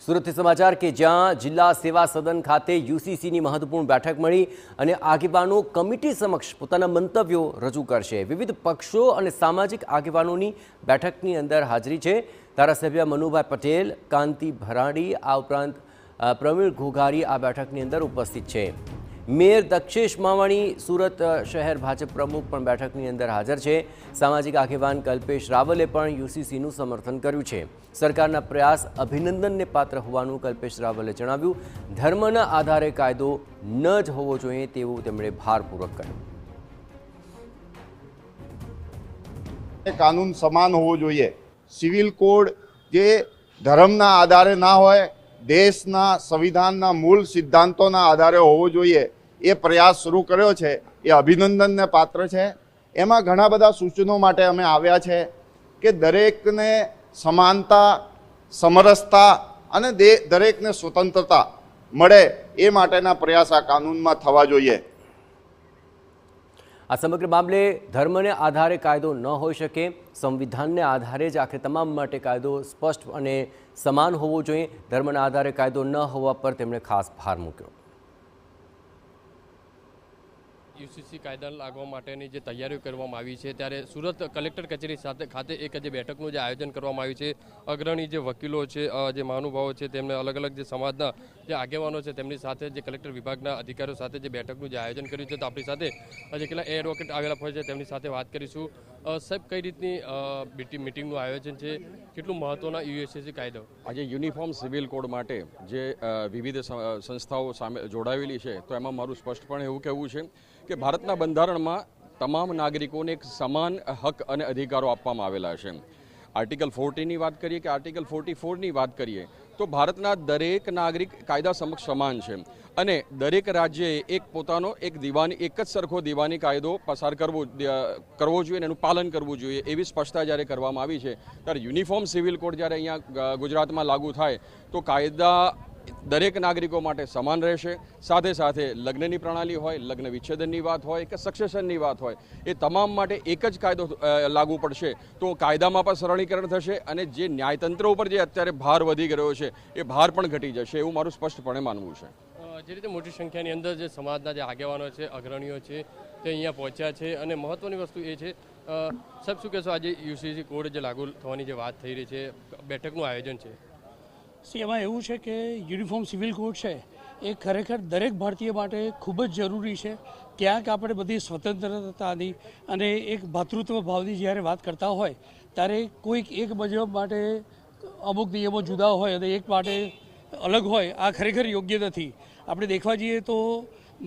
સુરતથી સમાચાર કે જ્યાં જિલ્લા સેવા સદન ખાતે યુસીસીની મહત્વપૂર્ણ બેઠક મળી અને આગેવાનો કમિટી સમક્ષ પોતાના મંતવ્યો રજૂ કરશે। વિવિધ પક્ષો અને સામાજિક આગેવાનોની બેઠકની અંદર હાજરી છે। ધારાસભ્ય મનુભાઈ પટેલ, કાંતિ ભરાડી, આ ઉપરાંત પ્રવીણ ઘોઘારી આ બેઠકની અંદર ઉપસ્થિત છે। મેયર દક્ષેશ માવાણી, સુરત શહેર ભાજપ પ્રમુખ પણ બેઠકની અંદર હાજર છે। સામાજિક આગેવાન કલ્પેશ રાવલે પણ યુસીસીનું સમર્થન કર્યું છે। સરકારના પ્રયાસ અભિનંદનને પાત્ર હોવાનું કલ્પેશ રાવલે જણાવ્યું। ધર્મના આધારે કાયદો ન જ હોવો જોઈએ તેવું તેમણે ભારપૂર્વક કહ્યું। કાનૂન સમાન હોવો જોઈએ। સિવિલ કોડ જે ધર્મના આધારે ના હોય, દેશના સંવિધાનના મૂળ સિદ્ધાંતોના આધારે હોવો જોઈએ, એ પ્રયાસ શરૂ કર્યો છે, એ અભિનંદનને પાત્ર છે। એમાં ઘણા બધા સૂચનો માટે અમે આવ્યા છે કે દરેકને સમાનતા, સમરસતા અને દરેકને સ્વતંત્રતા મળે એ માટેના પ્રયાસ આ કાનૂનમાં થવા જોઈએ। આ સમગ્ર મામલે ધર્મને આધારે કાયદો ન હોઈ શકે, સંવિધાનને આધારે જ આખરે તમામ માટે કાયદો સ્પષ્ટ અને સમાન હોવો જોઈએ। ધર્મના આધારે કાયદો ન હોવા પર તેમણે ખાસ ભાર મૂક્યો। યુસીસી કાયદા લાગવા માટેની જે તૈયારીઓ કરવામાં આવી છે, ત્યારે સુરત કલેક્ટર કચેરી ખાતે એક જે બેઠકનું જે આયોજન કરવામાં આવ્યું છે, અગ્રણી જે વકીલો છે, જે મહાનુભાવો છે, તેમને અલગ અલગ જે સમાજના જે આગેવાનો છે તેમની સાથે જે કલેક્ટર વિભાગના અધિકારીઓ સાથે જે બેઠકનું જે આયોજન કર્યું છે, તો આપણી સાથે જે કેટલા એડવોકેટ આવેલા હોય છે તેમની સાથે વાત કરીશું। સાહેબ, કઈ રીતની મીટિંગનું આયોજન છે, કેટલું મહત્વના યુસીસી કાયદો આજે યુનિફોર્મ સિવિલ કોડ માટે જે વિવિધ સંસ્થાઓ સામે જોડાવેલી છે, તો એમાં મારું સ્પષ્ટપણે એવું કહેવું છે કે ભારતના બંધારણમાં તમામ નાગરિકોને એક સમાન હક અને અધિકારો આપવામાં આવેલા છે। આર્ટિકલ 40ની વાત કરીએ કે આર્ટિકલ 44ની વાત કરીએ તો ભારતના દરેક નાગરિક કાયદા સમક્ષ સમાન છે અને દરેક રાજ્યએ એક પોતાનો એક જ સરખો દીવાની કાયદો પસાર કરવો જોઈએ અને એનું પાલન કરવું જોઈએ, એવી સ્પષ્ટતા જ્યારે કરવામાં આવી છે, ત્યારે યુનિફોર્મ સિવિલ કોડ જ્યારે અહીંયા ગુજરાતમાં લાગુ થાય તો કાયદા દરેક નાગરિકો માટે સમાન રહેશે। સાથે સાથે લગ્નની પ્રણાલી હોય, લગ્ન વિચ્છેદનની વાત હોય કે સક્સેશનની વાત હોય, એ તમામ માટે એક જ કાયદો લાગુ પડશે તો કાયદામાં પણ સરળીકરણ થશે અને જે ન્યાયતંત્ર ઉપર જે અત્યારે ભાર વધી ગયો છે એ ભાર પણ ઘટી જશે, એવું મારું સ્પષ્ટપણે માનવું છે। જે રીતે મોટી સંખ્યાની અંદર જે સમાજના જે આગેવાનો છે, અગ્રણીઓ છે, તે અહીંયા પહોંચ્યા છે અને મહત્વની વસ્તુ એ છે, સાહેબ શું કહેશો, આજે યુસીસી કોડ જે લાગુ થવાની જે વાત થઈ રહી છે, બેઠકનું આયોજન છે? એમાં એવું છે કે યુનિફોર્મ સિવિલ કોડ છે એ ખરેખર દરેક ભારતીય માટે ખૂબ જ જરૂરી છે। ક્યાંક આપણે બધી સ્વતંત્રતાની અને એક ભાતૃત્વ ભાવની જ્યારે વાત કરતા હોય ત્યારે કોઈક એક મજહબ માટે અમુક નિયમો જુદા હોય અને એક માટે અલગ હોય, આ ખરેખર યોગ્ય નથી। આપણે દેખવા જઈએ તો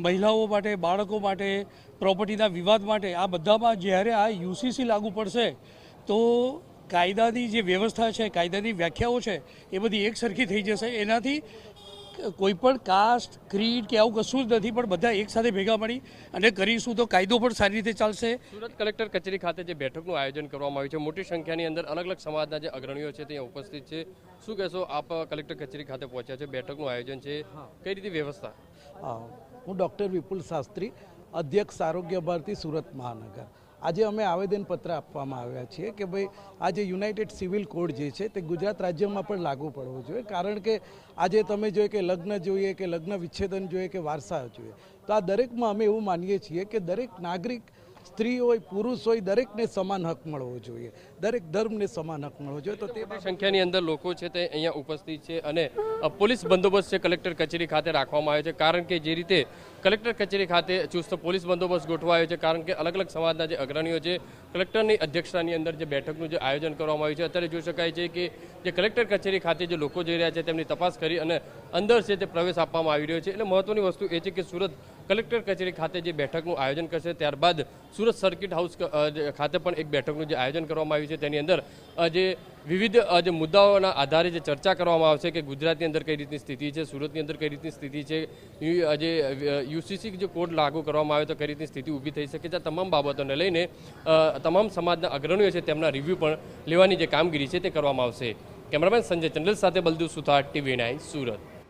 મહિલાઓ માટે, બાળકો માટે, પ્રોપર્ટીના વિવાદ માટે, આ બધામાં જ્યારે આ યુસીસી લાગુ પડશે તો કાયદાની જે વ્યવસ્થા છે, કાયદાની વ્યાખ્યાઓ છે, એ બધી એક સરખી થઈ જશે। એનાથી કોઈ પણ કાસ્ટ, ક્રીડ કે આવું કશું જ નથી, પણ બધા એક સાથે ભેગા મળી અને કરીશું તો કાયદો પણ સારી રીતે ચાલશે। સુરત કલેક્ટર કચેરી ખાતે જે બેઠકનું આયોજન કરવામાં આવ્યું છે, મોટી સંખ્યાની અંદર અલગ અલગ સમાજના જે અગ્રણીઓ છે ત્યાં ઉપસ્થિત છે, શું કહેશો, આપ કલેક્ટર કચેરી ખાતે પહોંચ્યા છે, બેઠકનું આયોજન છે, કઈ રીતે વ્યવસ્થા? હું ડૉક્ટર વિપુલ શાસ્ત્રી, અધ્યક્ષ આરોગ્ય ભારતી સુરત મહાનગર। આજે અમે આવેદનપત્ર આપવામાં આવ્યા છીએ કે ભાઈ આ જે યુનાઇટેડ સિવિલ કોડ જે છે તે ગુજરાત રાજ્યમાં પણ લાગુ પડવો જોઈએ, કારણ કે આજે તમે જોઈએ કે લગ્ન જોઈએ કે લગ્ન વિચ્છેદન જોઈએ કે વારસા જોઈએ, તો આ દરેકમાં અમે એવું માનીએ છીએ કે દરેક નાગરિક, સ્ત્રી હોય, પુરુષ હોય, દરેકને સમાન હક મળવો જોઈએ, દરેક ધર્મને સમાન હક મળવો જોઈએ। તો તે સંખ્યાની અંદર લોકો છે તે અહીંયા ઉપસ્થિત છે અને પોલીસ બંદોબસ્ત છે કલેક્ટર કચેરી ખાતે રાખવામાં આવ્યો છે, કારણ કે જે રીતે કલેક્ટર કચેરી ખાતે ચુસ્ત પોલીસ બંદોબસ્ત ગોઠવાયો છે, કારણ કે અલગ અલગ સમાજના જે અગ્રણીઓ છે, કલેક્ટરની અધ્યક્ષતાની અંદર જે બેઠકનું જે આયોજન કરવામાં આવ્યું છે, અત્યારે જોઈ શકાય છે કે જે કલેક્ટર કચેરી ખાતે જે લોકો જઈ રહ્યા છે તેમની તપાસ કરી અને અંદર છે તે પ્રવેશ આપવામાં આવી રહ્યો છે। એટલે મહત્વની વસ્તુ એ છે કે સુરત કલેક્ટર કચેરી ખાતે જે બેઠકનું આયોજન કરશે, ત્યારબાદ સુરત સર્કિટ હાઉસ ખાતે પણ એક બેઠકનું જે આયોજન કરવામાં આવ્યું છે, તેની અંદર જે વિવિધ જે મુદ્દાઓના આધારે જે ચર્ચા કરવામાં આવશે કે ગુજરાતની અંદર કઈ રીતની સ્થિતિ છે, સુરતની અંદર કઈ રીતની સ્થિતિ છે, જે યુસીસી જે કોડ લાગુ કરવામાં આવે તો કઈ રીતની સ્થિતિ ઊભી થઈ શકે છે, તમામ બાબતોને લઈને તમામ સમાજના અગ્રણીઓ છે તેમના રિવ્યૂ પણ લેવાની જે કામગીરી છે તે કરવામાં આવશે। કેમેરામેન સંજય ચંડલ સાથે બલદુ સુથાર, TV9 સુરત।